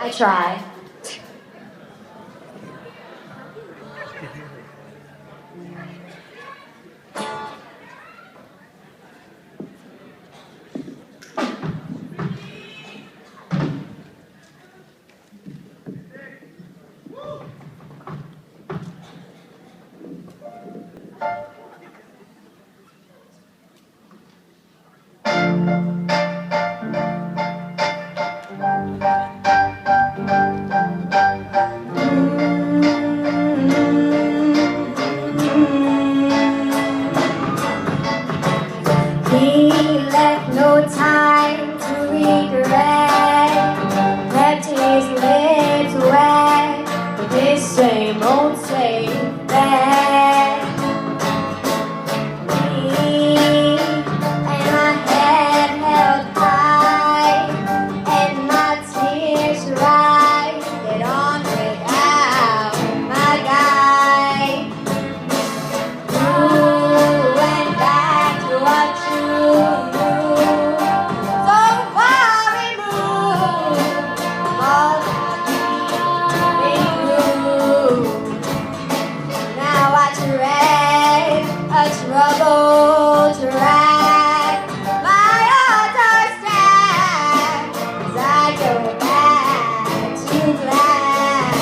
I try. He left no time to regret, kept his lips wet with this same old safe bet. Me and my head held high and my tears dry, get on without my guy. You went back to what you knew, so far removed from all that we knew. Now I tread a troubled track, my altar stands as I go back to black.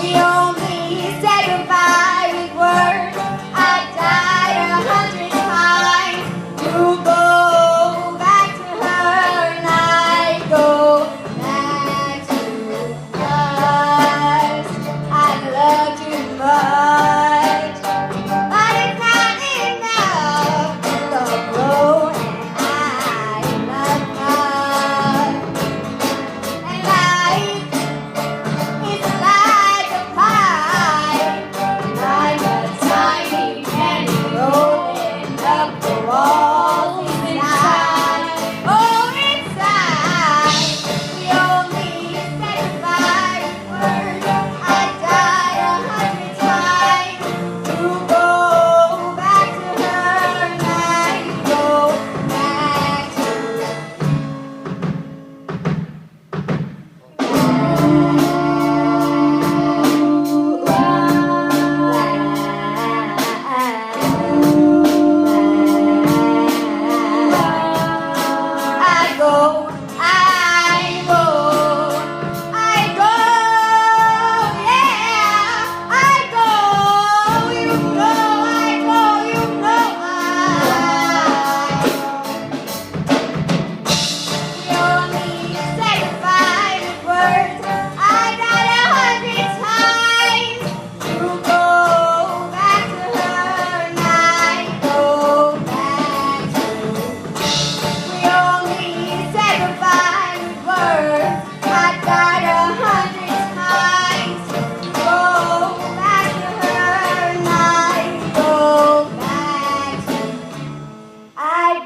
We only said goodbye with words. I died 100 times to go back to her, and I go back to us. I loved you much, but it's not enough to love you, and I love her. And life is like a pie, like a tiny penny rolling up the walls inside. Oh, inside, we only said goodbye with words. I died 100 times to go back to her, and I go back to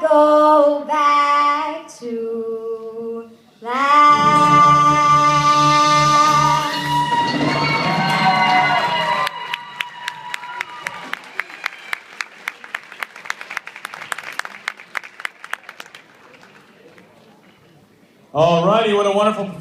go back to that. All righty, what a wonderful